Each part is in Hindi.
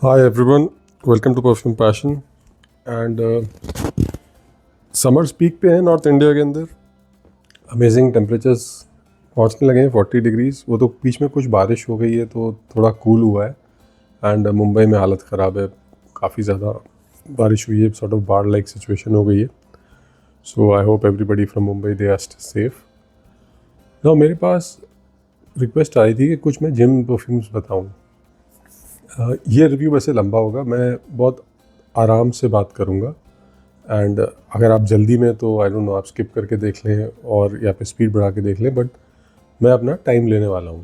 Hi everyone, welcome to Perfume Passion and summers peak पे है नॉर्थ इंडिया के अंदर। अमेजिंग टेम्परेचर्स पहुंचने लगे हैं 40 डिग्रीज। वो तो बीच में कुछ बारिश हो गई है तो थोड़ा कूल हुआ है एंड मुंबई में हालत ख़राब है, काफ़ी ज़्यादा बारिश हुई है, सॉर्ट ऑफ बाढ़ लाइक सिचुएशन हो गई है। So I hope everybody from Mumbai they are safe. ना मेरे पास रिक्वेस्ट आई थी कि कुछ मैं जिम परफ्यूम्स बताऊँ। ये रिव्यू वैसे लंबा होगा, मैं बहुत आराम से बात करूँगा एंड अगर आप जल्दी में तो आई डोंट नो आप स्किप करके देख लें और या पे स्पीड बढ़ा के देख लें, बट मैं अपना टाइम लेने वाला हूँ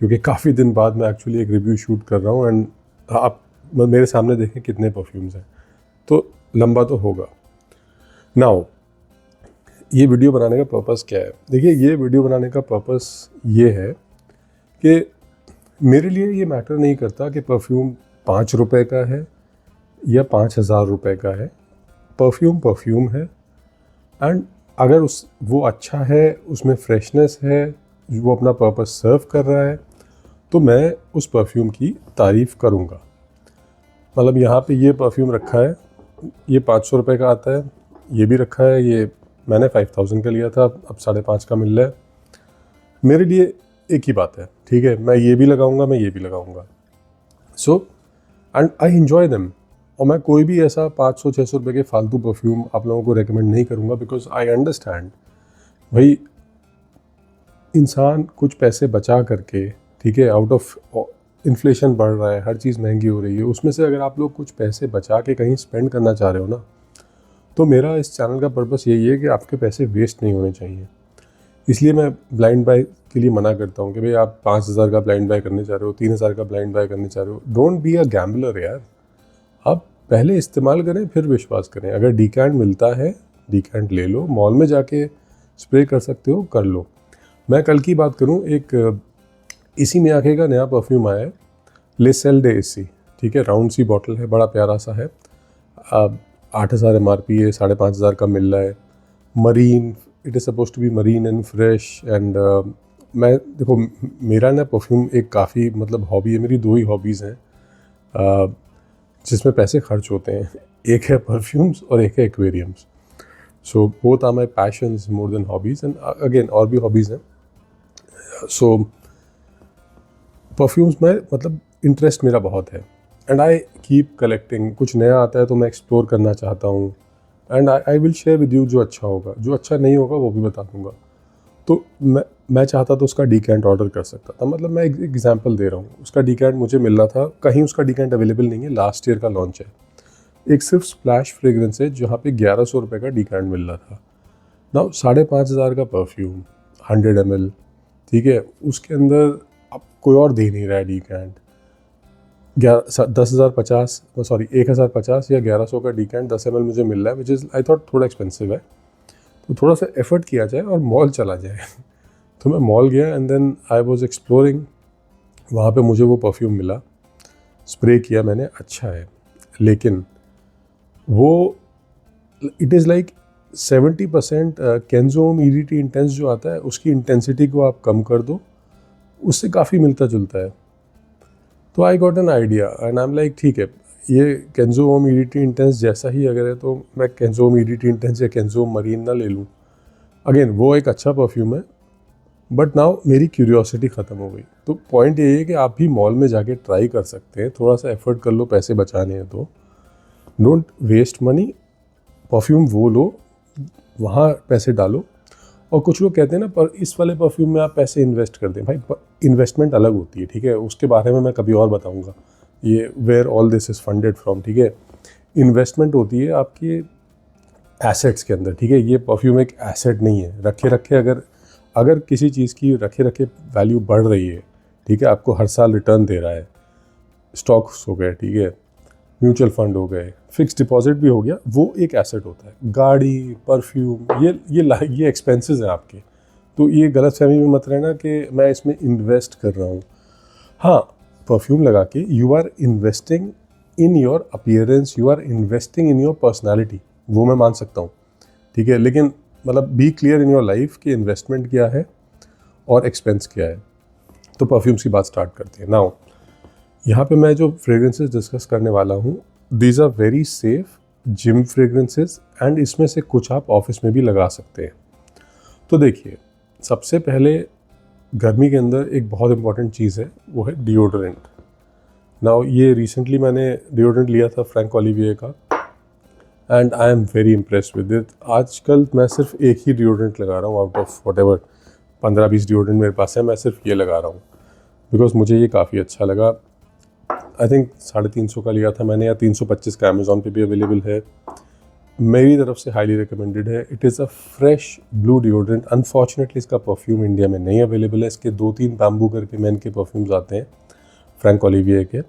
क्योंकि काफ़ी दिन बाद मैं एक्चुअली एक रिव्यू शूट कर रहा हूँ एंड आप मेरे सामने देखें कितने परफ्यूम्स हैं, तो लंबा तो होगा। नाउ ये वीडियो बनाने का पर्पस क्या है? देखिए, ये वीडियो बनाने का पर्पस ये है कि मेरे लिए ये मैटर नहीं करता कि परफ्यूम 5 रुपए का है या 5,000 रुपये का है। परफ्यूम परफ्यूम है एंड अगर वो अच्छा है, उसमें फ्रेशनेस है, वो अपना पर्पस सर्व कर रहा है, तो मैं उस परफ्यूम की तारीफ़ करूँगा। मतलब यहाँ पे ये परफ्यूम रखा है, ये 500 रुपये का आता है, ये भी रखा है, ये मैंने 5000 का लिया था, अब 5.5 का मिल रहा है। मेरे लिए एक ही बात है, ठीक है, मैं ये भी लगाऊंगा, मैं ये भी लगाऊंगा। So and I enjoy them. और मैं कोई भी ऐसा 500-600 रुपये के फालतू परफ्यूम आप लोगों को रेकमेंड नहीं करूँगा, बिकॉज आई अंडरस्टैंड भाई इंसान कुछ पैसे बचा करके, ठीक है, आउट ऑफ इन्फ्लेशन बढ़ रहा है, हर चीज़ महंगी हो रही है, उसमें से अगर आप लोग कुछ पैसे बचा के कहीं स्पेंड करना चाह रहे हो ना, तो मेरा इस चैनल का पर्पस यही है कि आपके पैसे वेस्ट नहीं होने चाहिए। इसलिए मैं ब्लाइंड बाय के लिए मना करता हूँ कि भाई आप 5,000 का ब्लाइंड बाय करने चाह रहे हो, 3,000 का ब्लाइंड बाय करने चाह रहे हो, डोंट बी अ गैम्बलर यार। आप पहले इस्तेमाल करें फिर विश्वास करें। अगर डीकैंट मिलता है, डीकैंट ले लो, मॉल में जाके स्प्रे कर सकते हो, कर लो। मैं कल की बात करूं, एक इसी मियाके का नया परफ्यूम आया है, ले सेल डे इसी, ठीक है, राउंड सी बॉटल है, बड़ा प्यारा सा है। 8,000 MRP है, 5,500 का मिल रहा है। Marine, it is suppose to be marine and fresh and मैं देखो, मेरा ना परफ्यूम एक काफ़ी मतलब हॉबी है, मेरी 2 ही हॉबीज़ हैं जिसमें पैसे खर्च होते हैं। एक है परफ्यूम्स और एक है aquariums. So both are my passions more than hobbies and again और भी हॉबीज़ हैं। सो परफ्यूम्स में मतलब इंटरेस्ट मेरा बहुत है एंड आई कीप कलेक्टिंग। कुछ नया आता है तो मैं एक्सप्लोर करना चाहता हूँ and I will share with you जो अच्छा होगा, जो अच्छा नहीं होगा वो भी बता दूँगा। तो मैं चाहता तो उसका डीकैंट ऑर्डर कर सकता था, मतलब मैं एक एग्जांपल दे रहा हूँ। उसका डीकैंट मुझे मिल रहा था, कहीं उसका डीकैंट अवेलेबल नहीं है, लास्ट ईयर का लॉन्च है। एक सिर्फ स्प्लैश फ्रेग्रेंस है जहाँ पे 1100 रुपये का डीकैंट मिल रहा था ना, 5,500 का परफ्यूम, 100 ml, ठीक है, उसके अंदर अब कोई और दे नहीं रहा है डीकैंट। 10,050 सॉरी 1,050 या 1100 का डीकैंट 10 ml मुझे मिल रहा है, विच इज़ आई थॉट थोड़ा एक्सपेंसिव है, तो थोड़ा सा एफर्ट किया जाए और मॉल चला जाए। तो मैं मॉल गया and then I was exploring, वहाँ पे मुझे वो परफ्यूम मिला, स्प्रे किया मैंने, अच्छा है, लेकिन वो it is like 70% केंजोम EDT intense जो आता है उसकी इंटेंसिटी को आप कम कर दो, उससे काफ़ी मिलता जुलता है। तो I got an idea and I am like ठीक है, ये केंजोम EDT इंटेंस जैसा ही अगर है तो मैं केंजोम EDT इंटेंस या केंजोम मरीन ना ले लूँ। अगेन वो एक अच्छा परफ्यूम है, बट नाउ मेरी क्यूरियोसिटी ख़त्म हो गई। तो पॉइंट ये है कि आप भी मॉल में जाके ट्राई कर सकते हैं, थोड़ा सा एफर्ट कर लो, पैसे बचाने हैं तो डोंट वेस्ट मनी। परफ्यूम वो लो, वहाँ पैसे डालो। और कुछ लोग कहते हैं ना, पर इस वाले परफ्यूम में आप पैसे इन्वेस्ट कर दें। भाई इन्वेस्टमेंट अलग होती है, ठीक है, उसके बारे में मैं कभी और बताऊँगा, ये where all this is funded from, ठीक है। इन्वेस्टमेंट होती है आपके एसेट्स के अंदर, ठीक है। ये परफ्यूम एक एसेट नहीं है, रखे रखे अगर अगर किसी चीज़ की रखे रखे वैल्यू बढ़ रही है, ठीक है, आपको हर साल रिटर्न दे रहा है, स्टॉक्स हो गए, ठीक है, म्यूचुअल फंड हो गए, फिक्स डिपॉजिट भी हो गया, वो एक एसेट होता है। गाड़ी, परफ्यूम, ये एक्सपेंसेस हैं आपके। तो ये गलत फहमी में मत रहना कि मैं इसमें इन्वेस्ट कर रहा हूँ। हाँ, परफ्यूम लगा के you are investing in your appearance, you are investing in your personality, वो मैं मान सकता हूँ, ठीक है, लेकिन मतलब be clear in your life कि इन्वेस्टमेंट क्या है और एक्सपेंस क्या है। तो परफ्यूम्स की बात स्टार्ट करते हैं। नाउ यहाँ पे मैं जो फ्रेगरेंसेस डिस्कस करने वाला हूँ, these are very safe gym fragrances, and इसमें से कुछ आप ऑफिस में भी लगा सकते हैं। तो देखिए, सबसे पहले गर्मी के अंदर एक बहुत इंपॉर्टेंट चीज़ है, वो है डिओड्रेंट। नाउ ये रिसेंटली मैंने डिओड्रेंट लिया था फ्रैंक ओलिविये का, and I am very impressed with it. आजकल मैं सिर्फ एक ही डिओड्रेंट लगा रहा हूँ out of what ever 15-20 deodorant मेरे पास है, मैं सिर्फ ये लगा रहा हूँ बिकॉज मुझे ये काफ़ी अच्छा लगा। आई थिंक 350 का लिया था मैंने, या 325 का अमेज़ॉन पे भी अवेलेबल है। मेरी तरफ से हाईली रिकमेंडेड है। It is a fresh blue deodorant. Unfortunately इसका परफ्यूम इंडिया में नहीं अवेलेबल है। इसके 2-3 बैम्बू करके मेन के परफ्यूम्स आते हैं फ्रैंक ओलिविये के।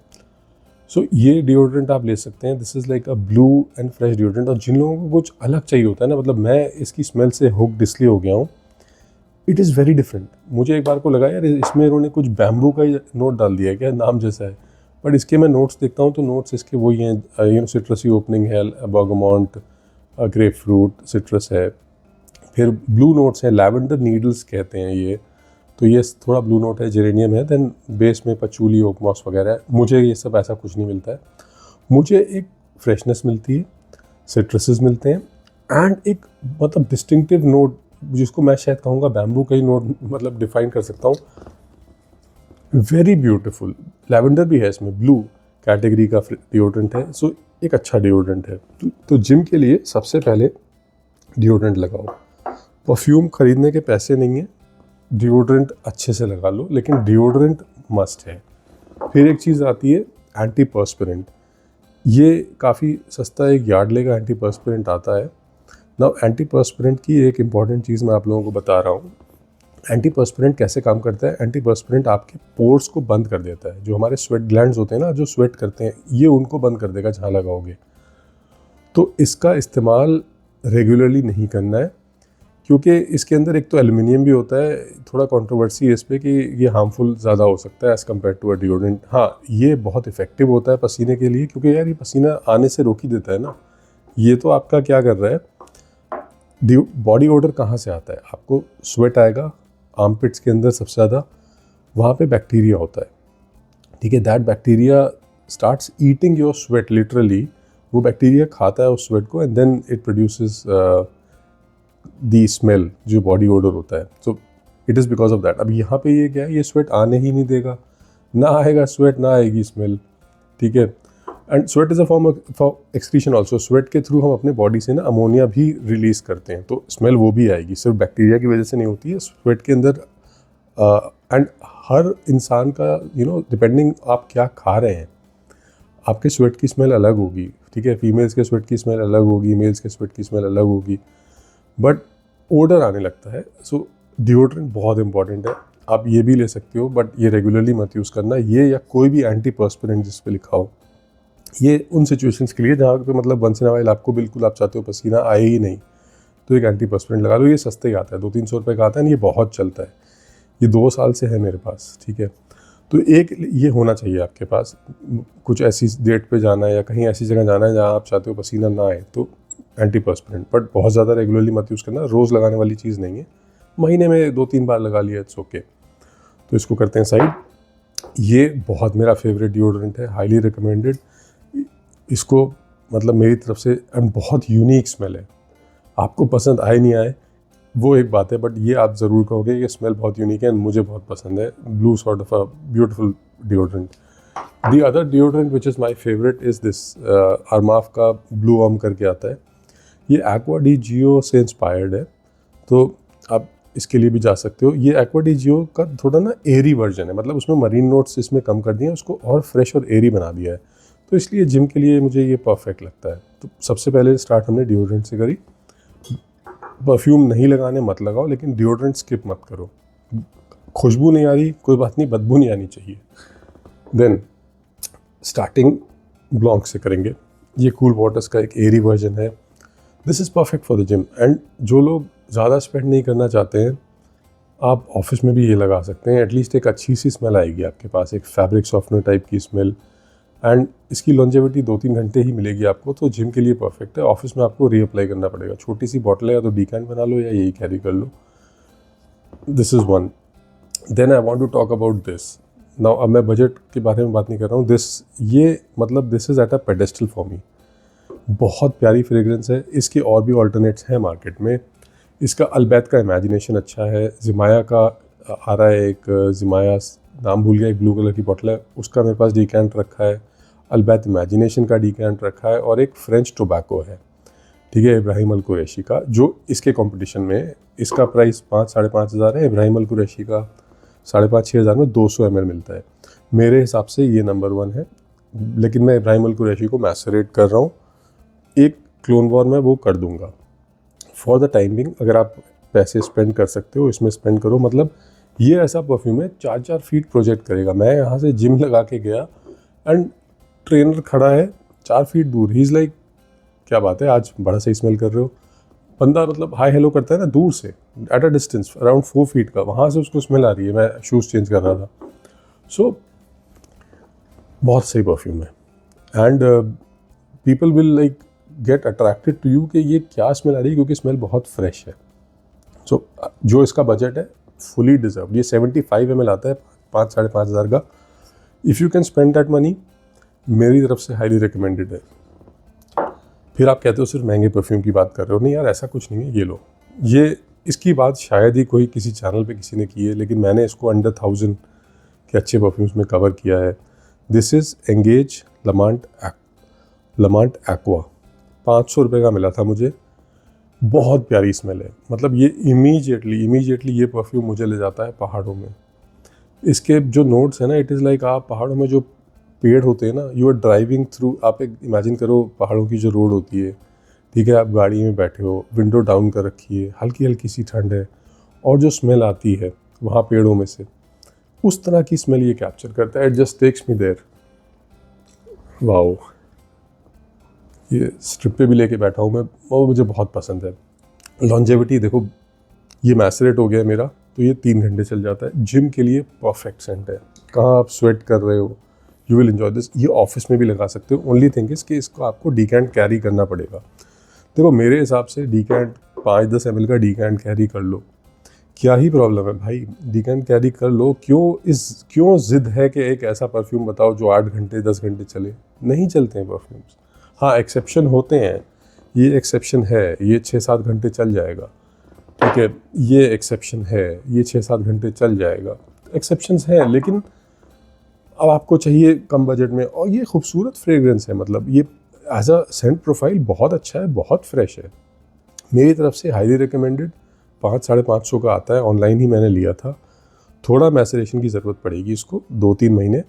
सो ये डिओड्रेंट आप ले सकते हैं। This is like a blue and fresh deodorant. और जिन लोगों को कुछ अलग चाहिए होता है ना, मतलब मैं इसकी स्मेल से हुक्ड इसलिए हो गया हूँ, इट इज़ वेरी डिफरेंट। मुझे एक बार को लगा यार इसमें इन्होंने कुछ बैम्बू का ही नोट डाल दिया है क्या, नाम जैसा है, बट इसके मैं नोट्स देखता हूँ तो नोट्स इसके वही हैं, सिट्रसी ओपनिंग है, बर्गामोंट, ग्रेप फ्रूट, सिट्रस है। फिर ब्लू नोट्स हैं, लैवेंडर नीडल्स कहते हैं ये, तो ये थोड़ा ब्लू नोट है, जेरेनियम है, देन बेस में पचूली, ओकमॉस वगैरह है। मुझे ये सब ऐसा कुछ नहीं मिलता है। मुझे एक फ्रेशनेस मिलती है, सिट्रसेस मिलते हैं, एंड एक मतलब डिस्टिंक्टिव नोट जिसको मैं शायद कहूँगा बैम्बू का ही नोट मतलब डिफाइन कर सकता हूँ। Very beautiful. लैवेंडर भी है इसमें, ब्लू कैटेगरी का डिओड्रेंट है। सो एक अच्छा डिओड्रेंट है। तो जिम के लिए सबसे पहले डिओड्रेंट लगाओ। परफ्यूम खरीदने के पैसे नहीं हैं, डिओड्रेंट अच्छे से लगा लो, लेकिन डिओड्रेंट मस्ट है। फिर एक चीज़ आती है एंटी पर्स्पिरेंट। ये काफ़ी सस्ता एक यार्डले का एंटी पर्स्पिरेंट आता है। नाउ एंटी पर्स्पिरेंट की एक इम्पॉर्टेंट चीज़ मैं आप लोगों को बता रहा हूँ। एंटी पर्स्पिरेंट कैसे काम करता है? एंटी पर्स्पिरेंट आपके पोर्स को बंद कर देता है। जो हमारे स्वेट ग्लैंड्स होते हैं ना, जो स्वेट करते हैं, ये उनको बंद कर देगा जहाँ लगाओगे। तो इसका इस्तेमाल रेगुलरली नहीं करना है, क्योंकि इसके अंदर एक तो एल्युमिनियम भी होता है। थोड़ा कंट्रोवर्सी है इस पर कि ये हार्मफुल ज़्यादा हो सकता है as compare to a deodorant. हाँ, ये बहुत इफेक्टिव होता है पसीने के लिए, क्योंकि यार ये पसीना आने से रोक ही देता है ना। ये तो आपका क्या कर रहा है, बॉडी ओडर कहाँ से आता है? आपको स्वेट आएगा आर्मपिट्स के अंदर सबसे ज़्यादा, वहाँ पे बैक्टीरिया होता है, ठीक है। That bacteria starts eating your sweat, literally वो बैक्टीरिया खाता है उस स्वेट को, and then it produces the smell, जो बॉडी ओडर होता है। So it is because of that. अब यहाँ पे ये क्या है, ये स्वेट आने ही नहीं देगा, ना आएगा स्वेट, ना आएगी स्मेल, ठीक है। And sweat is a form of excretion also. Sweat के थ्रू हम अपने बॉडी से ना अमोनिया भी रिलीज़ करते हैं, तो स्मेल वो भी आएगी। सिर्फ बैक्टीरिया की वजह से नहीं होती है, स्वेट के अंदर। एंड हर इंसान का डिपेंडिंग आप क्या खा रहे हैं, आपके स्वेट की स्मेल अलग होगी, ठीक है। फीमेल्स के स्वेट की स्मेल अलग होगी, मेल्स के स्वेट की स्मेल अलग होगी, बट ओडर आने लगता है। सो डिओड्रेंट बहुत इंपॉर्टेंट है। आप ये भी ले सकते हो, बट ये रेगुलरली मत यूज़ करना। ये या कोई भी एंटी पर्स्पिरेंट जिस पे लिखा हो, ये उन सिचुएशंस के लिए जहाँ पे मतलब वंस इन अ व्हाइल आपको बिल्कुल आप चाहते हो पसीना आए ही नहीं, तो एक एंटी पर्स्पिरेंट लगा लो। ये सस्ते ही आता है, 200-300 रुपये का आता है, ये बहुत चलता है। ये 2 साल से है मेरे पास, ठीक है। तो एक ये होना चाहिए आपके पास। कुछ ऐसी डेट पे जाना है या कहीं ऐसी जगह जाना है जहाँ आप चाहते हो पसीना ना आए, तो एंटी पर्स्पिरेंट। बट बहुत ज़्यादा रेगुलरली मत यूज़ करना, रोज़ लगाने वाली चीज़ नहीं है। महीने में 2-3 बार लगा लिया, इट्स ओके। तो इसको करते हैं साइड। ये बहुत मेरा फेवरेट डिओड्रेंट है, हाईली रिकमेंडेड। इसको मतलब मेरी तरफ से, एंड बहुत यूनिक स्मेल है। आपको पसंद आए नहीं आए वो एक बात है, बट ये आप ज़रूर कहोगे ये स्मेल बहुत यूनिक है, मुझे बहुत पसंद है। Blue sort of a beautiful deodorant. The other deodorant which is my favourite is this अरमाफ का ब्लू ऑम करके आता है। ये एक्वा डी जियो से इंस्पायर्ड है, तो आप इसके लिए भी जा सकते हो। ये एक्वा डी जियो का थोड़ा ना एरी वर्जन है, मतलब उसमें मरीन नोट्स इसमें कम कर दिए हैं, उसको और फ्रेश और एरी बना दिया है। तो इसलिए जिम के लिए मुझे ये परफेक्ट लगता है। तो सबसे पहले स्टार्ट हमने डिओड्रेंट से करी। परफ्यूम नहीं लगाने मत लगाओ, लेकिन डिओड्रेंट स्किप मत करो। खुशबू नहीं आ रही कोई बात नहीं, बदबू नहीं आनी चाहिए। देन स्टार्टिंग ब्लॉन्क से करेंगे। ये कूल वाटर्स का एक एरी वर्जन है। This is perfect for the gym. And जो लोग ज़्यादा स्पेंड नहीं करना चाहते हैं, आप ऑफिस में भी ये लगा सकते हैं। एटलीस्ट एक अच्छी सी स्मेल आएगी आपके पास, एक फैब्रिक सॉफ्टनर टाइप की स्मेल, एंड इसकी लॉन्जेविटी 2-3 घंटे ही मिलेगी आपको। तो जिम के लिए परफेक्ट है। ऑफिस में आपको रीअप्लाई करना पड़ेगा। छोटी सी बॉटल है, या तो डीकैन बना लो या यही कैरी कर लो। This is one. Then I want to talk about this. Now अब मैं बजट के बारे में बात नहीं कर रहा हूँ, this is at a pedestal for me. बहुत प्यारी फ्रेगरेंस है। इसके और भी ऑल्टरनेट्स हैं मार्केट में। इसका अल्बैत का इमेजिनेशन अच्छा है। ज़िमाया का आ रहा है एक, ज़िमाया नाम भूल गया, एक ब्लू कलर की बॉटल है, उसका मेरे पास डिकैंट रखा है। अल्बैत इमेजिनेशन का डिकैंट रखा है, और एक फ्रेंच टोबैको है, ठीक है, इब्राहिम अल कुरैशी का, जो इसके कंपटीशन में इसका प्राइस 5-5.5 हज़ार है। इब्राहिम अल कुरैशी का 5.5-6 हज़ार में 200 ml मिलता है। मेरे हिसाब से ये नंबर 1 है, लेकिन मैं इब्राहिम अल कुरैशी को मैसरेट कर रहा हूँ। एक क्लोन वॉर में वो कर दूंगा फॉर द टाइम बिंग। अगर आप पैसे स्पेंड कर सकते हो, इसमें स्पेंड करो। मतलब ये ऐसा परफ्यूम है 4-4 फीट प्रोजेक्ट करेगा। मैं यहाँ से जिम लगा के गया एंड ट्रेनर खड़ा है 4 फीट दूर, ही इज़ लाइक क्या बात है, आज बड़ा सही स्मेल कर रहे हो। बंदा मतलब हाई हेलो करता है ना दूर से, at a distance around 4 feet का, वहाँ से उसको स्मेल आ रही है। मैं शूज़ चेंज कर रहा था। सो बहुत सही परफ्यूम है, and people will like get attracted to you कि ये क्या स्मेल आ रही है, क्योंकि स्मेल बहुत फ्रेश है। सो जो इसका बजट है फुली डिजर्व। ये 75 ml आता है 5-5.5 हज़ार का। If you can spend that money, मेरी तरफ से हाईली रिकमेंडेड है। फिर आप कहते हो सिर्फ महंगे परफ्यूम की बात कर रहे हो, नहीं यार ऐसा कुछ नहीं है। ये लो, ये इसकी बात शायद ही कोई किसी चैनल पे किसी ने की है, लेकिन मैंने इसको अंडर 1000 के अच्छे परफ्यूम्स में कवर किया है। दिस इज़ एंगेज लमांट एक्वा, 500 रुपये का मिला था मुझे। बहुत प्यारी स्मेल है। मतलब ये इमीजिएटली ये परफ्यूम मुझे ले जाता है पहाड़ों में। इसके जो नोट्स है ना, इट इज़ लाइक आप पहाड़ों में जो पेड़ होते हैं ना, यू आर ड्राइविंग थ्रू। आप एक इमेजिन करो पहाड़ों की जो रोड होती है, ठीक है, आप गाड़ी में बैठे हो, विंडो डाउन कर रखी है, हल्की हल्की सी ठंड है, और जो स्मेल आती है वहाँ पेड़ों में से, उस तरह की स्मेल ये कैप्चर करता है। It just takes me there. Wow, ये स्ट्रिप पे भी लेके बैठा हूँ मैं, वो मुझे बहुत पसंद है। लॉन्जेविटी देखो, ये मैसरेट हो गया मेरा, तो ये 3 घंटे चल जाता है। जिम के लिए परफेक्ट सेंट है। कहाँ आप स्वेट कर रहे हो, यू विल एंजॉय दिस। ये ऑफिस में भी लगा सकते हो। ओनली थिंग इज़ कि इसको आपको डीकैंट कैरी करना पड़ेगा। देखो मेरे हिसाब से डीकैंट 5-10 ml का डीकैंट कैरी कर लो, क्या ही प्रॉब्लम है भाई, डीकैंट कैरी कर लो। क्यों ज़िद है कि एक ऐसा परफ्यूम बताओ जो 8 घंटे 10 घंटे चले? नहीं चलते हैं परफ्यूम्स। हाँ, एक्सेप्शन होते हैं, ये एक्सेप्शन है, ये 6-7 घंटे चल जाएगा, ठीक है, ये एक्सेप्शन है, ये 6-7 घंटे चल जाएगा। एक्सेप्शंस हैं, लेकिन अब आपको चाहिए कम बजट में, और ये खूबसूरत फ्रेगरेंस है। मतलब ये एज अ सेंट प्रोफाइल बहुत अच्छा है, बहुत फ्रेश है। मेरी तरफ से हाईली रिकमेंडेड। 500-550 का आता है, ऑनलाइन ही मैंने लिया था। थोड़ा मैसरेशन की ज़रूरत पड़ेगी इसको, 2-3 महीने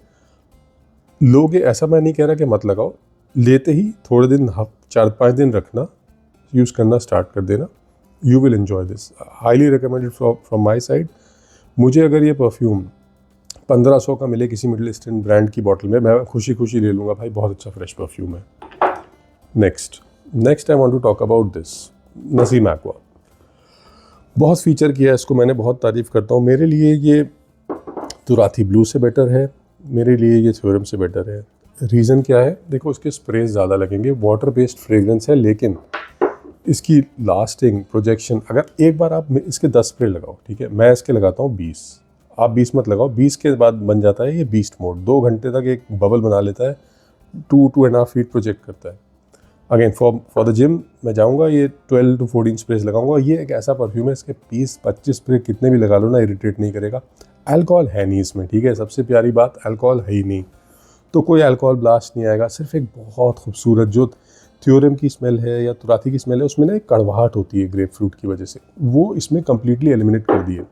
लोगे, ऐसा मैं नहीं कह रहा कि मत लगाओ। लेते ही थोड़े दिन, 4-5 दिन रखना, यूज़ करना स्टार्ट कर देना, you will enjoy this. Highly recommended from my side. मुझे अगर ये परफ्यूम 1500 का मिले किसी मिडिल ईस्टर्न ब्रांड की बॉटल में, मैं खुशी खुशी ले लूँगा भाई, बहुत अच्छा फ्रेश परफ्यूम है। Next I want to talk about this Naseem aqua. बहुत फीचर किया है इसको मैंने, बहुत तारीफ़ करता हूँ। मेरे लिए ये तुराथी ब्लू से बेटर है, मेरे लिए ये थ्योरम से बेटर है। रीज़न क्या है? देखो, उसके स्प्रेज ज़्यादा लगेंगे, वाटर बेस्ड फ्रेगरेंस है, लेकिन इसकी लास्टिंग, प्रोजेक्शन, अगर एक बार आप इसके 10 स्प्रे लगाओ, ठीक है, मैं इसके लगाता हूँ 20, आप 20 मत लगाओ। 20 के बाद बन जाता है ये बीस्ट मोड, 2 घंटे तक एक बबल बना लेता है, 2-2.5 फीट प्रोजेक्ट करता है। अगेन फॉर द जिम मैं जाऊँगा, ये 12-14 स्प्रेज लगाऊंगा। ये एक ऐसा परफ्यूम है, इसके 20-25 स्प्रे कितने भी लगा लो ना, इरिटेट नहीं करेगा। अल्कोहल है नहीं इसमें, ठीक है, सबसे प्यारी बात, अल्कोहल है ही नहीं, तो कोई अल्कोहल ब्लास्ट नहीं आएगा। सिर्फ एक बहुत खूबसूरत जो थ्योरम की स्मेल है या तुराथी की स्मेल है, उसमें ना एक कड़वाहट होती है ग्रेप फ्रूट की वजह से, वो इसमें कम्प्लीटली एलिमिनेट कर दिए।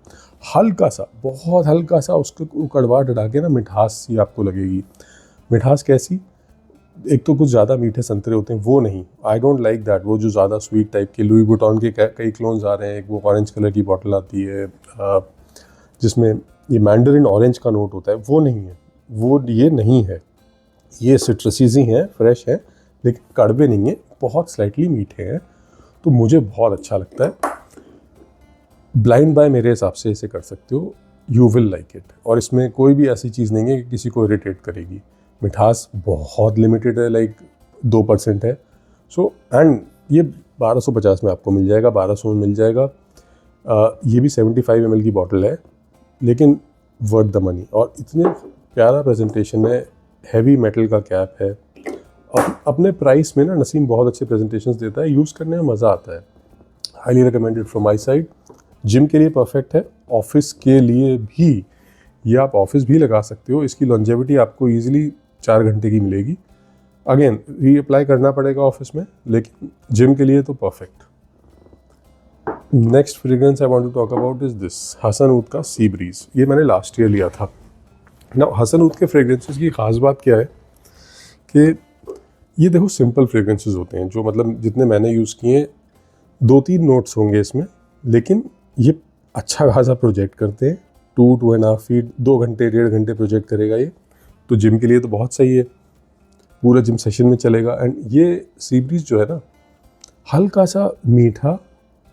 हल्का सा, बहुत हल्का सा उसको कड़वाहट हटा के ना मिठास सी आपको लगेगी। मिठास कैसी? एक तो कुछ ज़्यादा मीठे संतरे होते हैं, वो नहीं, आई डोंट लाइक दैट। वो जो ज़्यादा स्वीट टाइप के, लुई वुइटन के कई क्लोन्स आ रहे हैं, एक वो ऑरेंज कलर की बॉटल आती है जिसमें ये मैंडरिन ऑरेंज का नोट होता है, वो नहीं है, वो ये नहीं है। ये सिट्रसीज ही हैं, फ्रेश है, लेकिन कड़वे नहीं है, बहुत स्लाइटली मीठे हैं, तो मुझे बहुत अच्छा लगता है। ब्लाइंड बाय मेरे हिसाब से इसे कर सकते हो, यू विल लाइक इट। और इसमें कोई भी ऐसी चीज़ नहीं है कि किसी को इरिटेट करेगी। मिठास बहुत लिमिटेड है, लाइक 2% है। सो एंड ये 1250 में आपको मिल जाएगा, 1200 में मिल जाएगा। ये भी 75 ml की बॉटल है, लेकिन वर्थ द मनी। और इतने प्यारा प्रेजेंटेशन है, हैवी मेटल का कैप है। अपने प्राइस में ना नसीम बहुत अच्छे प्रेजेंटेशंस देता है, यूज़ करने में मज़ा आता है। Highly recommended from my side. Gym के लिए परफेक्ट है, ऑफिस के लिए भी, ये आप ऑफिस भी लगा सकते हो। इसकी लॉन्जेविटी आपको ईजिली 4 घंटे की मिलेगी। अगेन रीअप्लाई करना पड़ेगा ऑफिस में, लेकिन जिम के लिए तो perfect. Next fragrance I want to talk about is this हसनऊद का सी ब्रीज। ये मैंने लास्ट ईयर लिया था ना। हसनऊद के फ्रेग्रेंसेस की खास बात क्या है कि ये देखो सिंपल फ्रेग्रेंसेस होते हैं, जो मतलब जितने मैंने यूज़ किए 2-3 नोट्स होंगे इसमें, लेकिन ये अच्छा खासा प्रोजेक्ट करते हैं। 2-2.5 फीट 2 घंटे 1.5 घंटे प्रोजेक्ट करेगा ये, तो जिम के लिए तो बहुत सही है, पूरा जिम सेशन में चलेगा। एंड ये सी ब्रीज जो है ना, हल्का सा मीठा,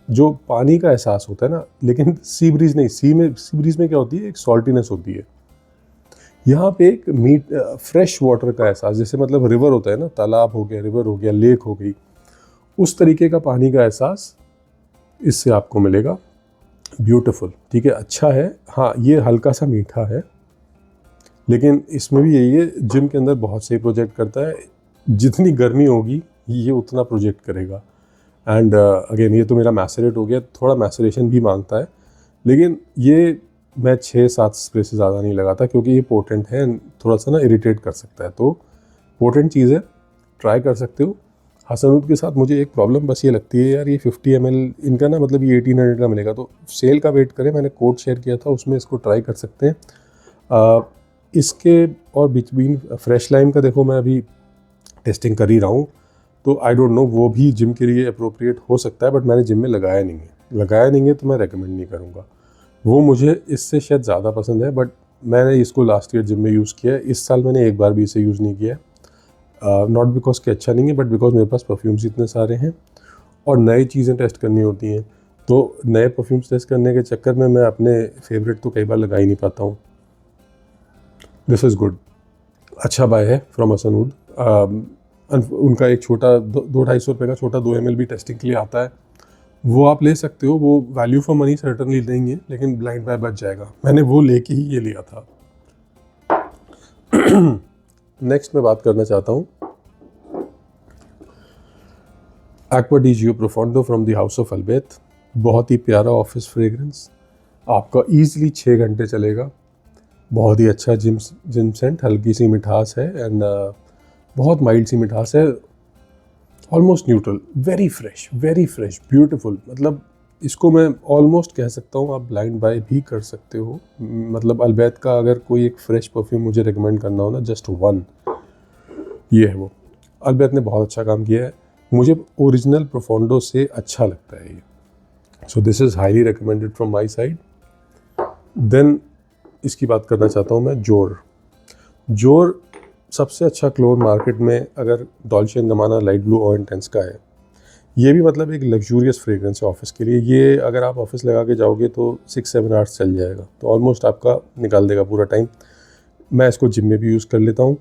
जो पानी का एहसास होता है ना, लेकिन सी ब्रीज नहीं। सी ब्रीज में क्या होती है, एक सॉल्टीनेस होती है। यहाँ पे एक फ्रेश वाटर का एहसास, जैसे मतलब रिवर होता है ना, तालाब हो गया, रिवर हो गया, लेक हो गई, उस तरीके का पानी का एहसास इससे आपको मिलेगा। ब्यूटीफुल, ठीक है, अच्छा है। हाँ, ये हल्का सा मीठा है, लेकिन इसमें भी यही है, जिम के अंदर बहुत सही प्रोजेक्ट करता है। जितनी गर्मी होगी ये उतना प्रोजेक्ट करेगा। एंड अगेन ये तो मेरा मैसरेट हो गया, थोड़ा मैसरेशन भी मांगता है, लेकिन ये मैं 6-7 स्प्रे से ज़्यादा नहीं लगाता, क्योंकि ये पोटेंट है, थोड़ा सा ना इरिटेट कर सकता है। तो पोटेंट चीज़ है, ट्राई कर सकते हो। हसनऊद के साथ मुझे एक प्रॉब्लम बस ये लगती है यार, ये 50 ml इनका ना, मतलब ये 1800 का मिलेगा, तो सेल का वेट करें। मैंने कोड शेयर किया था, उसमें इसको ट्राई कर सकते हैं। इसके और बिटवीन फ्रेश लाइम का देखो, मैं अभी टेस्टिंग कर ही रहा हूँ, तो आई डोंट नो वो भी जिम के लिए अप्रोप्रिएट हो सकता है, बट मैंने जिम में लगाया नहीं है, तो मैं रेकमेंड नहीं करूँगा। वो मुझे इससे शायद ज़्यादा पसंद है, बट मैंने इसको लास्ट ईयर जिम में यूज़ किया है। इस साल मैंने एक बार भी इसे यूज़ नहीं किया है, नॉट बिकॉज कि अच्छा नहीं है, बट बिकॉज मेरे पास परफ्यूम्स इतने सारे हैं और नई चीज़ें टेस्ट करनी होती हैं, तो नए परफ्यूम्स टेस्ट करने के चक्कर में मैं अपने फेवरेट तो कई बार लगा ही नहीं पाता हूँ। दिस इज़ गुड, अच्छा बाय है फ्रॉम हसनऊद। उनका एक छोटा 200-250 रुपये का छोटा 2 ml भी टेस्टिंग के लिए आता है, वो आप ले सकते हो। वो वैल्यू फॉर मनी सर्टनली देंगे, लेकिन ब्लाइंड बाय बच जाएगा। मैंने वो लेके ही ये लिया था। नेक्स्ट मैं बात करना चाहता हूँ Acqua di Gio Profondo from the house of अल्बैत। बहुत ही प्यारा ऑफिस फ्रेग्रेंस, आपका ईजिली 6 घंटे चलेगा। बहुत ही अच्छा जिम सेंट, हल्की सी मिठास है, एंड बहुत माइल्ड सी मिठास है, almost neutral, very fresh beautiful. मतलब इसको मैं ऑलमोस्ट कह सकता हूँ आप ब्लाइंड बाय भी कर सकते हो। मतलब अल्बैत का अगर कोई एक फ्रेश परफ्यूम मुझे रिकमेंड करना हो ना, जस्ट वन, ये है वो। अल्बैत ने बहुत अच्छा काम किया है, मुझे ओरिजिनल प्रोफोंडो से अच्छा लगता है ये। So this is highly recommended from my side. Then इसकी बात करना चाहता हूँ मैं जोर सबसे अच्छा क्लोन मार्केट में अगर डॉल्चे एंड गबाना लाइट ब्लू और इंटेंस का है। ये भी मतलब एक लग्जूरियस फ्रेग्रेंस है ऑफिस के लिए। ये अगर आप ऑफिस लगा के जाओगे तो 6-7 आवर्स चल जाएगा, तो ऑलमोस्ट आपका निकाल देगा पूरा टाइम। मैं इसको जिम में भी यूज़ कर लेता हूँ,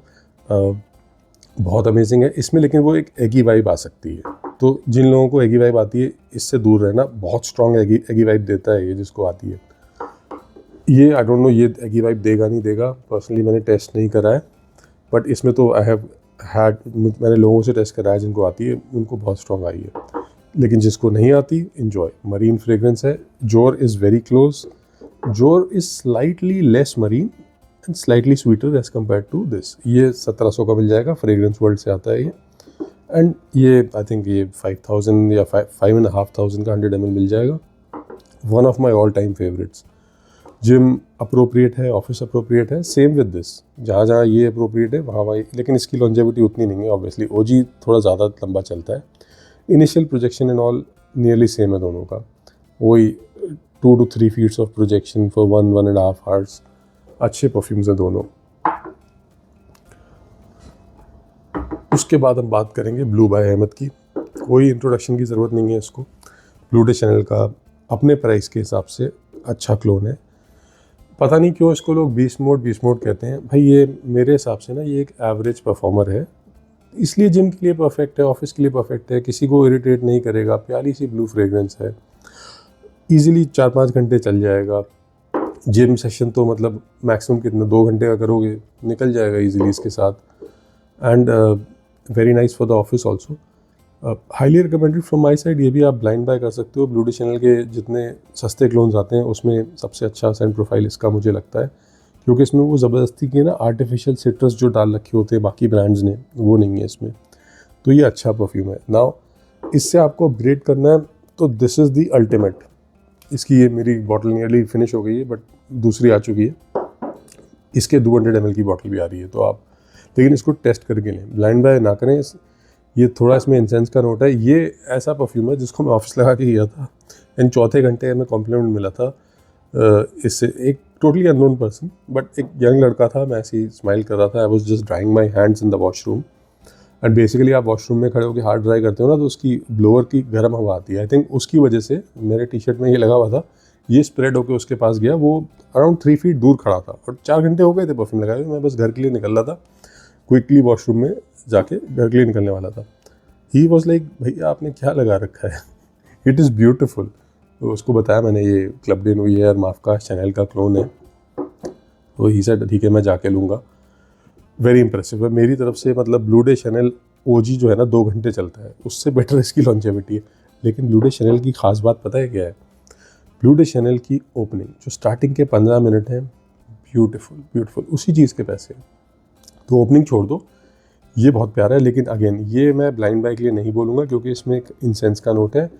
बहुत अमेजिंग है इसमें। लेकिन वो एक एगी वाइब आ सकती है, तो जिन लोगों को एगी वाइब आती है इससे दूर रहना। बहुत स्ट्रॉन्ग एगी वाइब देता है ये जिसको आती है। ये आई डोंट नो ये एगी वाइब देगा नहीं देगा, पर्सनली मैंने टेस्ट नहीं करा है, बट इसमें तो आई हैव हैड, मैंने लोगों से टेस्ट कराया जिनको आती है, उनको बहुत स्ट्रॉन्ग आई है। लेकिन जिसको नहीं आती, इन्जॉय। मरीन फ्रेग्रेंस है। जोर इज़ वेरी क्लोज। जोर is slightly less marine and slightly sweeter as compare to this. ये 1700 का मिल जाएगा, फ्रेग्रेंस वर्ल्ड से आता है ये। एंड ये आई थिंक ये 5000 या 5500 का 100 ml मिल जाएगा। One of my all time favourites. Gym appropriate है, ऑफिस अप्रोप्रिएट है, सेम विद दिस। जहाँ जहाँ ये अप्रोप्रिएट है वहाँ, लेकिन इसकी लॉन्जेविटी उतनी नहीं है ऑब्वियसली। ओजी थोड़ा ज़्यादा लंबा चलता है। Initial projection and all nearly same है दोनों का, वही 2 to 3 feet of projection for 1-1.5 hours। अच्छे परफ्यूम्स हैं दोनों। उसके बाद हम बात करेंगे ब्लू बाय अहमद की। कोई इंट्रोडक्शन की ज़रूरत नहीं है इसको। ब्लू डे चैनल का अपने प्राइस के हिसाब से अच्छा क्लोन है। पता नहीं क्यों इसको लोग बीस्ट मोड कहते हैं भाई। ये मेरे हिसाब से ना ये एक एवरेज परफॉर्मर है, इसलिए जिम के लिए परफेक्ट है, ऑफिस के लिए परफेक्ट है, किसी को इरिटेट नहीं करेगा। प्यारी सी ब्लू फ्रेग्रेंस है, ईजिली 4-5 घंटे चल जाएगा। जिम सेशन तो मतलब मैक्सिमम कितना 2 घंटे का करोगे, निकल जाएगा इजीली इसके साथ. And very nice for the office also. Highly recommended from my side. ये भी आप ब्लाइंड बाय कर सकते हो. ब्लू चैनल के जितने सस्ते क्लोन्स आते हैं उसमें सबसे अच्छा सेंट प्रोफाइल इसका मुझे लगता है, क्योंकि इसमें वो ज़बरदस्ती की ना आर्टिफिशियल सिट्रस जो डाल रखे होते हैं बाकी ब्रांड्स ने, वो नहीं है इसमें. तो ये अच्छा परफ्यूम है. नाउ इससे आपको अपग्रेड करना है तो दिस इज़ दी अल्टीमेट. इसकी ये मेरी बॉटल नियरली फिनिश हो गई है, बट दूसरी आ चुकी है. इसके 200 ml की बॉटल भी आ रही है. तो आप लेकिन इसको टेस्ट करके लें, ब्लाइंड बाय ना करें. ये थोड़ा इसमें इंसेंस का नोट है. ये ऐसा परफ्यूम है जिसको मैं ऑफिस लगा के गया था एंड चौथे घंटे में कॉम्प्लीमेंट मिला था इससे. एक टोटली अननोन पर्सन, बट एक यंग लड़का था. मैं ऐसे ही स्माइल कर रहा था. I was just drawing my hands in the washroom. And basically आप वॉशरूम में खड़े होकर हाथ ड्राई करते हो ना, तो उसकी ब्लोअर की गर्म हवा आती है. आई थिंक उसकी वजह से मेरे टी शर्ट में ये लगा हुआ था. ये स्प्रेड होकर उसके पास गया. वो अराउंड 3 फीट दूर खड़ा था और 4 घंटे हो गए थे परफ्यूम लगाए हुए. मैं बस घर के लिए निकल रहा था, क्विकली वॉशरूम में जाके घर के लिए निकलने वाला था. ही वॉज लाइक, भैया आपने क्या लगा रखा है, इट इज़ ब्यूटिफुल. तो उसको बताया मैंने, ये क्लब डे न्यू ईयर माफ का चैनल का क्लोन है. तो ही सेड ठीक है मैं जाके लूँगा. वेरी इंप्रेसिव है मेरी तरफ से. मतलब ब्लू डे चैनल ओजी जो है ना 2 घंटे चलता है, उससे बेटर इसकी लॉन्जेविटी है. लेकिन ब्लू डे चैनल की खास बात पता है क्या है? ब्लू डे चैनल की ओपनिंग जो स्टार्टिंग के 15 मिनट हैं, ब्यूटीफुल ब्यूटीफुल, उसी चीज़ के पैसे. तो ओपनिंग छोड़ दो, ये बहुत प्यारा है. लेकिन अगेन ये मैं ब्लाइंड बाय के लिए नहीं बोलूँगा, क्योंकि इसमें एक इंसेंस का नोट है.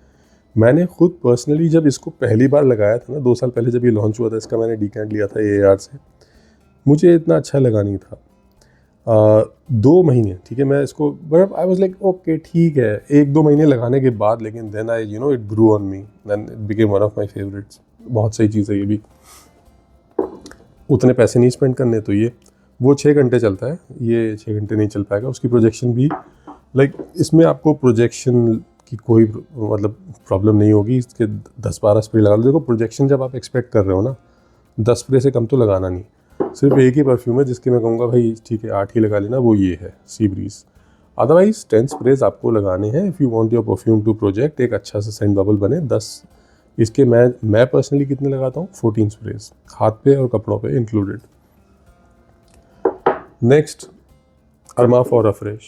मैंने खुद पर्सनली जब इसको पहली बार लगाया था ना 2 साल पहले, जब ये लॉन्च हुआ था इसका, मैंने डीकैंट लिया था AAR से. मुझे इतना अच्छा लगा नहीं था. 2 महीने ठीक है मैं इसको, but I was like okay ठीक है 1-2 महीने लगाने के बाद. लेकिन then I it grew on me, then it became one of my favourites. बहुत सही चीज़ है ये भी. उतने पैसे नहीं स्पेंड करने, तो ये वो 6 घंटे चलता है, ये 6 घंटे नहीं चल पाएगा. उसकी प्रोजेक्शन भी इसमें आपको प्रोजेक्शन की कोई मतलब प्रॉब्लम नहीं होगी. इसके 10-12 स्प्रे लगा लो. देखो प्रोजेक्शन जब आप एक्सपेक्ट कर रहे हो ना, 10 स्प्रे से कम तो लगाना नहीं. सिर्फ एक ही परफ्यूम है जिसके मैं कहूँगा भाई ठीक है 8 ही लगा लेना, वो ये है सी ब्रीज. अदरवाइज 10 स्प्रेज आपको लगाने हैं if you want your perfume to project, एक अच्छा सा सेंट बबल बने. 10 इसके मैं पर्सनली कितने लगाता हूँ, 14 स्प्रेज, हाथ पे और कपड़ों पे इंक्लूडेड. नेक्स्ट अरमा फॉर अफ्रेश,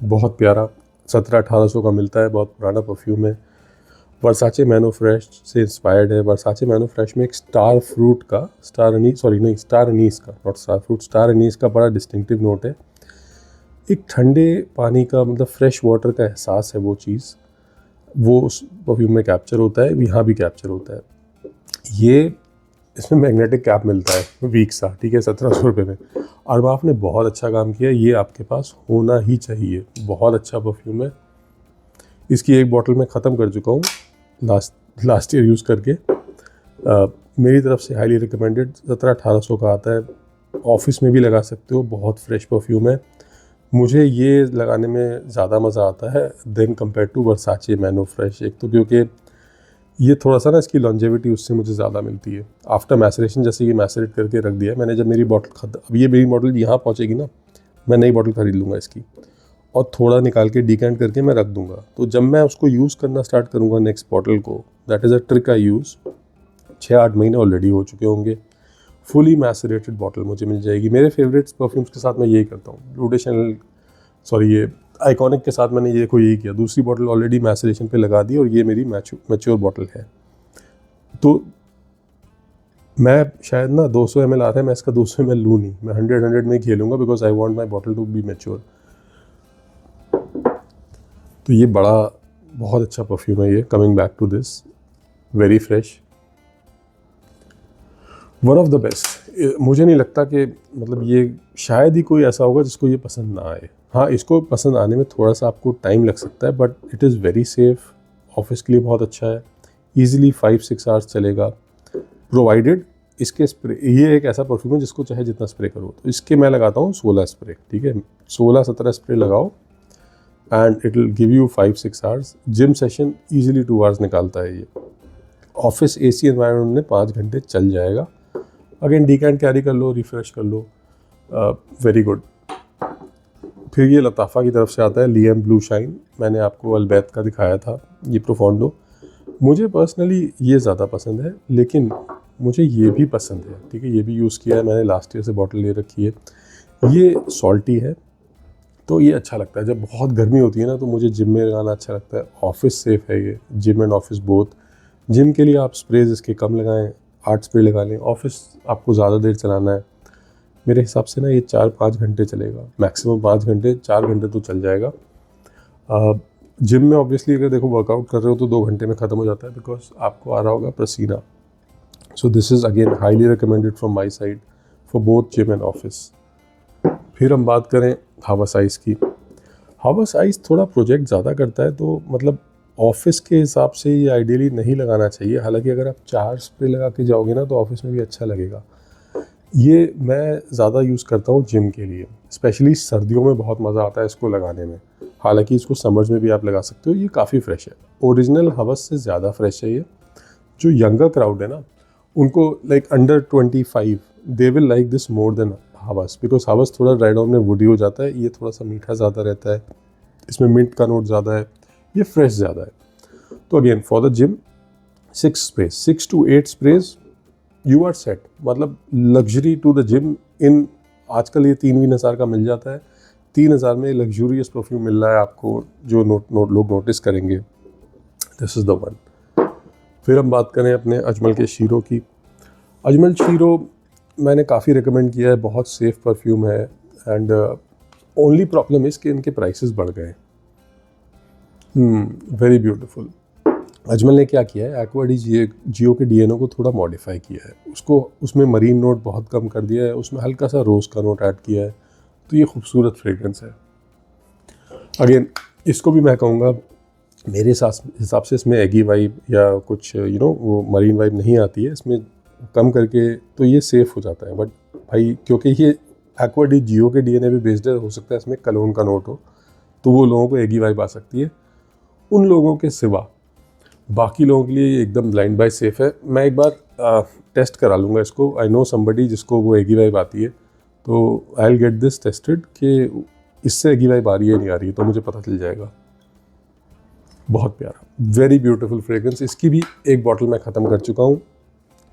बहुत प्यारा, 1700-1800 का मिलता है. बहुत पुराना परफ्यूम है. वर्साचे मैनो फ्रेश से इंस्पायर्ड है. वर्साचे मैनो फ्रेश में एक स्टार फ्रूट का, स्टार अनीस का, not star fruit, star anise का बड़ा डिस्टिंक्टिव नोट है. एक ठंडे पानी का मतलब फ्रेश वाटर का एहसास है. वो चीज़ वो उस परफ्यूम में कैप्चर होता है, यहाँ भी कैप्चर होता है. ये इसमें मैग्नेटिक कैप मिलता है वीक सा, ठीक है, 1700 रुपये में. अरबाफ ने बहुत अच्छा काम किया. ये आपके पास होना ही चाहिए. बहुत अच्छा परफ्यूम है. इसकी एक बॉटल मैं ख़त्म कर चुका हूँ लास्ट ईयर यूज़ करके. मेरी तरफ से हाईली रिकमेंडेड. 1700-1800 का आता है. ऑफिस में भी लगा सकते हो. बहुत फ्रेश परफ्यूम है. मुझे ये लगाने में ज़्यादा मज़ा आता है then compare to Versace man eau fresh. एक तो क्योंकि ये थोड़ा सा ना इसकी लॉन्जेविटी उससे मुझे ज़्यादा मिलती है. आफ्टर मैसरेशन, जैसे ये मैसरेट करके रख दिया मैंने, जब मेरी बॉटल अब ये मेरी बॉटल यहाँ पहुँचेगी ना, मैं नई बॉटल ख़रीद लूँगा इसकी और थोड़ा निकाल के डिकेंट करके मैं रख दूँगा. तो जब मैं उसको यूज़ करना स्टार्ट करूँगा नेक्स्ट बॉटल को, that is a trick I use. 6-8 महीने ऑलरेडी हो चुके होंगे. फुली मैसरेटेड बॉटल मुझे मिल जाएगी. मेरे फेवरेट्स परफ्यूम्स के साथ मैं यही करता हूँ. ब्लू डे चैनल ये आइकॉनिक के साथ मैंने यही किया. दूसरी बॉटल ऑलरेडी मैसरेशन पे लगा दी और ये मेरी मैच्योर बॉटल है. तो मैं शायद ना 200 ml आ रहा है, मैं इसका 200 ml लूँ नहीं, मैं 100 में खेलूँगा because I want my bottle to be mature. तो ये बहुत अच्छा परफ्यूम है ये. Coming back to this, very fresh, one of the best. मुझे नहीं लगता कि मतलब ये शायद ही कोई ऐसा होगा जिसको ये पसंद ना आए. हाँ, इसको पसंद आने में थोड़ा सा आपको टाइम लग सकता है, but it is very safe. Office के लिए बहुत अच्छा है. ईजिली 5-6 आवर्स चलेगा, प्रोवाइडेड इसके स्प्रे. ये एक ऐसा परफ्यूम है जिसको चाहे जितना स्प्रे करो. तो इसके मैं लगाता हूँ 16 स्प्रे, ठीक है, 16-17 स्प्रे लगाओ and it will give you 5-6 hours. Gym session easily 2 hours निकालता है ये. ऑफिस AC एनवायरनमेंट में 5 घंटे चल जाएगा. अगेन डीकैंट कैरी कर लो, रिफ्रेश कर लो, वेरी गुड. फिर ये लताफ़ा की तरफ से आता है लियम ब्लू शाइन. मैंने आपको अल्बैत का दिखाया था, ये प्रोफोंडो. मुझे पर्सनली ये ज़्यादा पसंद है, लेकिन मुझे ये भी पसंद है, ठीक है, ये भी यूज़ किया है मैंने, लास्ट ईयर से बॉटल ले रखी है। ये सॉल्टी है तो ये अच्छा लगता है। जब बहुत गर्मी होती है ना तो मुझे जिम में लगाना अच्छा लगता है। ऑफिस सेफ है ये, gym and office both. Gym के लिए आप स्प्रेज इसके कम लगाएं, 8 स्प्रे लगा लें। ऑफिस आपको ज़्यादा देर चलाना है, मेरे हिसाब से ना ये 4-5 घंटे चलेगा, मैक्सिमम 5 घंटे, 4 घंटे तो चल जाएगा। जिम में ऑब्वियसली अगर देखो वर्कआउट कर रहे हो तो 2 घंटे में ख़त्म हो जाता है, बिकॉज आपको आ रहा होगा पसीना। सो this is again highly recommended from my side for both gym and office. फिर हम बात करें हवा साइज़ की। हवा साइज़ थोड़ा प्रोजेक्ट ज़्यादा करता है, तो मतलब ऑफिस के हिसाब से ये आइडियली नहीं लगाना चाहिए। हालांकि अगर आप 4 स्प्रे लगा के जाओगे ना तो ऑफिस में भी अच्छा लगेगा। ये मैं ज़्यादा यूज़ करता हूँ जिम के लिए, स्पेशली सर्दियों में बहुत मज़ा आता है इसको लगाने में। हालांकि इसको समर्स में भी आप लगा सकते हो। ये काफ़ी फ्रेश है, ओरिजिनल हवस से ज़्यादा फ्रेश है ये। जो यंगर क्राउड है ना, उनको like under 25 they will like this more than हवस, बिकॉज हवस थोड़ा ड्राई डाउन में वुडी हो जाता है, ये थोड़ा सा मीठा ज़्यादा रहता है, इसमें मिंट का नोट ज़्यादा है, ये फ्रेश ज़्यादा है। तो again for the gym 6 sprays, 6 to 8 sprays, you are set. मतलब luxury to the gym in, आजकल ये 3-4 का मिल जाता है, 3000 में लग्जूरियस परफ्यूम मिल रहा है आपको, जो लोग नोटिस करेंगे। This is the one. फिर हम बात करें अपने अजमल के शीरो की। अजमल शीरो मैंने काफ़ी रिकमेंड किया है, बहुत सेफ़ परफ्यूम है। एंड ओनली प्रॉब्लम इज़ कि इनके प्राइसेस बढ़ गए। Very beautiful. अजमल ने क्या किया है, एक्वा डी जियो के डीएनओ को थोड़ा मॉडिफाई किया है, उसको उसमें मरीन नोट बहुत कम कर दिया है, उसमें हल्का सा रोज़ का नोट ऐड किया है, तो ये खूबसूरत फ्रेग्रेंस है। अगेन इसको भी मैं कहूँगा, मेरे हिसाब से इसमें एगी वाइब या कुछ वो मरीन वाइब नहीं आती है इसमें, कम करके तो ये सेफ़ हो जाता है। बट भाई क्योंकि ये एक्वा डी जियो के डीएनए पे बेस्ड है, हो सकता है इसमें कलोन का नोट हो, तो वो लोगों को एगी वाइब आ सकती है। उन लोगों के सिवा बाकी लोगों के लिए ये एकदम ब्लाइंड बाय सेफ़ है। मैं एक बार टेस्ट करा लूँगा इसको। आई नो समबडी जिसको वो एगी वाइब आती है, तो I will get this tested कि इससे एगी वाइब आ रही है नहीं आ रही है, तो मुझे पता चल जाएगा। बहुत प्यारा, वेरी ब्यूटीफुल फ्रेग्रेंस। इसकी भी एक बॉटल मैं ख़त्म कर चुका हूँ।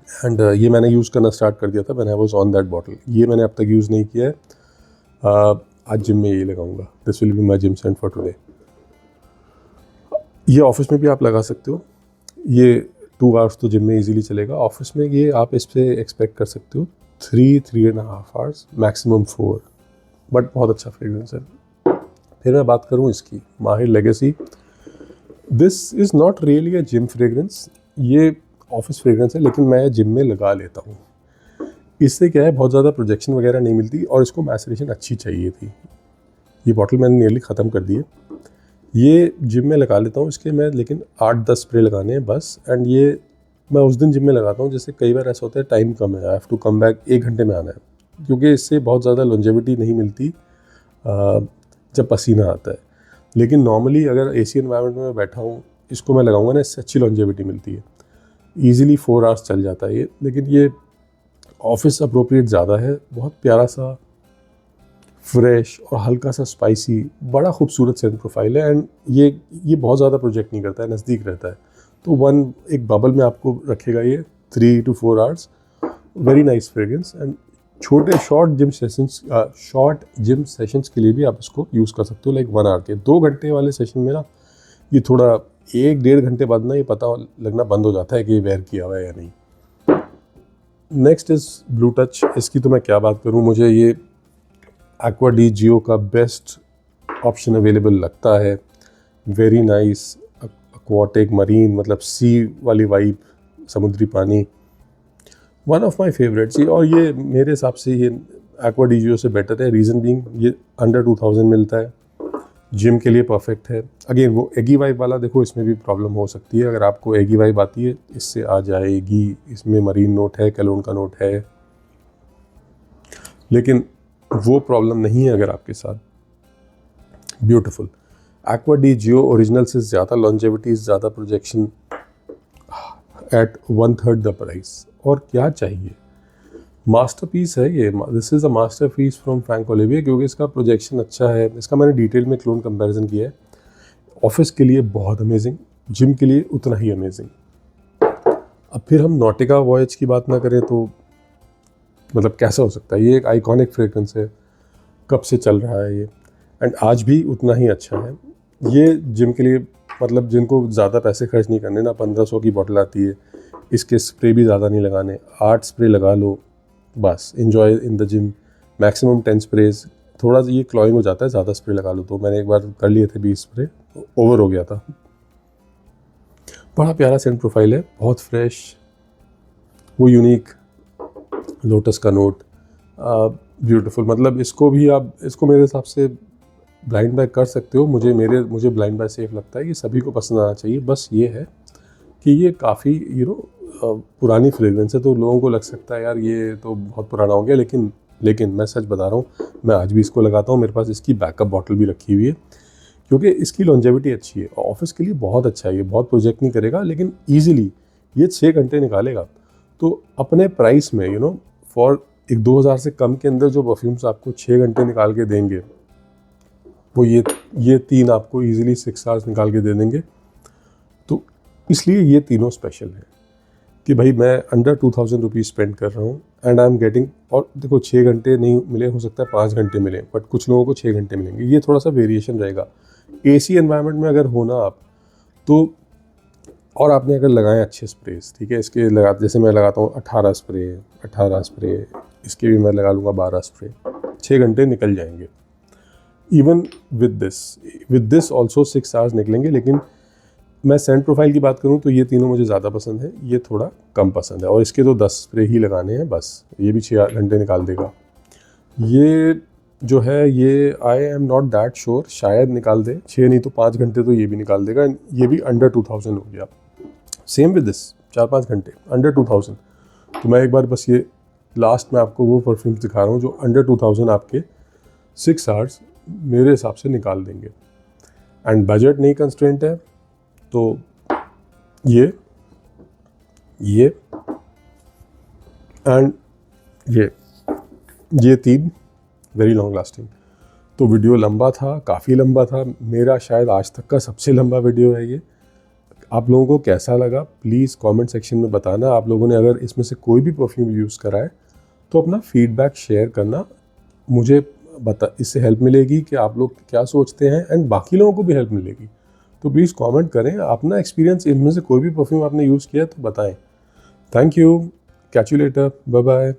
एंड ये मैंने यूज़ करना स्टार्ट कर दिया था when I was on that bottle. ये मैंने अब तक यूज़ नहीं किया है। आज जिम में यही लगाऊंगा। This will be my gym sent for today. ये ऑफिस में भी आप लगा सकते हो। ये 2 आवर्स तो जिम में इजीली चलेगा। ऑफिस में ये आप इस पर एक्सपेक्ट कर सकते हो 3-3.5 आवर्स, मैक्सिमम 4, बट बहुत अच्छा फ्रेग्रेंस है। फिर मैं बात करूँ इसकी माहिर legacy. This is not really a gym fragrance, ये ऑफिस फ्रेग्रेंस है, लेकिन मैं जिम में लगा लेता हूँ। इससे क्या है, बहुत ज़्यादा प्रोजेक्शन वगैरह नहीं मिलती और इसको मैसरेशन अच्छी चाहिए थी। ये बॉटल मैंने नियरली ख़त्म कर दी है। ये जिम में लगा लेता हूँ इसके मैं, लेकिन 8-10 स्प्रे लगाने हैं बस। एंड ये मैं उस दिन जिम में लगाता हूँ, जैसे कई बार ऐसा होता है टाइम कम है, I have to come back, 1 घंटे में आना है, क्योंकि इससे बहुत ज़्यादा लॉन्जेविटी नहीं मिलती जब पसीना आता है। लेकिन नॉर्मली अगर एसी एनवायरनमेंट में बैठा हूँ, इसको मैं लगाऊंगा ना, इससे अच्छी लॉन्जेविटी मिलती है। ईजिली 4 आवर्स चल जाता है ये। लेकिन ये ऑफिस अप्रोप्रिएट ज़्यादा है। बहुत प्यारा सा फ्रेश और हल्का सा स्पाइसी, बड़ा खूबसूरत सेंट प्रोफाइल है। एंड ये बहुत ज़्यादा प्रोजेक्ट नहीं करता है, नज़दीक रहता है, तो एक बबल में आपको रखेगा ये 3 to 4 hours. Very nice fragrance. And छोटे शॉर्ट जिम सेशंस के लिए भी आप इसको यूज़ कर सकते हो, लाइक 1 आवर के। 2 घंटे वाले सेशन में ना ये थोड़ा 1-1.5 घंटे बाद ना ये पता लगना बंद हो जाता है कि ये वेयर किया हुआ है या नहीं। Next is blue touch. इसकी तो मैं क्या बात करूँ, मुझे ये एक्वा डी जियो का बेस्ट ऑप्शन अवेलेबल लगता है। वेरी नाइस एक्वाटिक मरीन, मतलब सी वाली वाइब, समुद्री पानी, वन ऑफ माई फेवरेट्स। और ये मेरे हिसाब से ये एक्वा डी जियो से बेटर है। रीज़न बीइंग ये अंडर 2000 मिलता है, जिम के लिए परफेक्ट है। अगेन वो एगी वाइब वाला देखो, इसमें भी प्रॉब्लम हो सकती है। अगर आपको एगी वाइब आती है, इससे आ जाएगी। इसमें मरीन नोट है, कैलोन का नोट है, लेकिन वो प्रॉब्लम नहीं है अगर आपके साथ। ब्यूटीफुल एक्वा डी जियो ओरिजिनल से ज़्यादा लॉन्जेविटी, ज़्यादा प्रोजेक्शन एट 1/3 द प्राइस। और क्या चाहिए, मास्टरपीस है ये। This is a masterpiece from Frank ओलिविये, क्योंकि इसका प्रोजेक्शन अच्छा है। इसका मैंने डिटेल में क्लोन कंपैरिजन किया है। ऑफिस के लिए बहुत अमेजिंग, जिम के लिए उतना ही अमेजिंग। अब फिर हम नॉटिका वॉयज की बात ना करें तो मतलब कैसा हो सकता है, ये एक आइकॉनिक फ्रेग्रेंस है, कब से चल रहा है ये, एंड आज भी उतना ही अच्छा है। ये जिम के लिए मतलब जिनको ज़्यादा पैसे खर्च नहीं करने ना, 1500 की बॉटल आती है, इसके स्प्रे भी ज़्यादा नहीं लगाने, 8 स्प्रे लगा लो बस, enjoy in the gym, maximum 10 sprays. थोड़ा सा ये क्लॉइंग हो जाता है ज़्यादा स्प्रे लगा लो तो, मैंने एक बार कर लिए थे 20 स्प्रे, ओवर हो गया था। बड़ा प्यारा सेंट प्रोफाइल है, बहुत फ्रेश, वो यूनिक लोटस का नोट, ब्यूटीफुल। मतलब इसको भी आप, इसको मेरे हिसाब से ब्लाइंड बाय कर सकते हो, मुझे ब्लाइंड बाय सेफ लगता है, ये सभी को पसंद आना चाहिए। बस ये है कि ये काफ़ी पुरानी फ्रेग्रेंस है, तो लोगों को लग सकता है यार ये तो बहुत पुराना हो गया, लेकिन मैं सच बता रहा हूँ, मैं आज भी इसको लगाता हूँ, मेरे पास इसकी बैकअप बॉटल भी रखी हुई है, क्योंकि इसकी लॉन्जेविटी अच्छी है। ऑफिस के लिए बहुत अच्छा है, ये बहुत प्रोजेक्ट नहीं करेगा, लेकिन ईजिली ये 6 घंटे निकालेगा। तो अपने प्राइस में फॉर एक 2000 से कम के अंदर जो परफ्यूम्स आपको 6 घंटे निकाल के देंगे, वो ये 3 आपको ईजिली 6 आवर्स निकाल के दे देंगे। तो इसलिए ये तीनों स्पेशल है कि भाई मैं अंडर 2000 रुपीज़ स्पेंड कर रहा हूँ एंड आई एम गेटिंग, और देखो 6 घंटे नहीं मिले, हो सकता है 5 घंटे मिले, बट कुछ लोगों को 6 घंटे मिलेंगे, ये थोड़ा सा वेरिएशन रहेगा। एसी एनवायरनमेंट में अगर होना आप तो, और आपने अगर लगाए अच्छे स्प्रेस, ठीक है, इसके लगा, जैसे मैं लगाता हूँ 18 स्प्रे, इसके भी मैं लगा लूँगा 12 स्प्रे, 6 घंटे निकल जाएंगे। Even with this also 6 hours निकलेंगे। लेकिन मैं सेंट प्रोफाइल की बात करूँ तो ये तीनों मुझे ज़्यादा पसंद है, ये थोड़ा कम पसंद है, और इसके तो 10 स्प्रे ही लगाने हैं बस, ये भी 6 घंटे निकाल देगा। ये जो है ये I am not that sure, शायद निकाल दे 6 नहीं तो 5 घंटे तो ये भी निकाल देगा, ये भी अंडर 2000 हो गया। सेम विद दिस 4-5 घंटे अंडर 2000। तो मैं एक बार बस ये लास्ट में आपको वो परफ्यूम्स दिखा रहा हूँ जो अंडर 2000 आपके 6 आवर्स मेरे हिसाब से निकाल देंगे, एंड बजट नहीं कंस्ट्रेंट है। तो ये एंड ये 3 वेरी लॉन्ग लास्टिंग। तो वीडियो लंबा था, काफ़ी लंबा था, मेरा शायद आज तक का सबसे लंबा वीडियो है ये। आप लोगों को कैसा लगा प्लीज़ कमेंट सेक्शन में बताना। आप लोगों ने अगर इसमें से कोई भी परफ्यूम यूज़ करा है तो अपना फीडबैक शेयर करना, मुझे इससे हेल्प मिलेगी कि आप लोग क्या सोचते हैं, एंड बाकी लोगों को भी हेल्प मिलेगी। तो प्लीज़ कमेंट करें अपना एक्सपीरियंस, इनमें से कोई भी परफ्यूम आपने यूज़ किया तो बताएं। Thank you, catch you later, bye bye.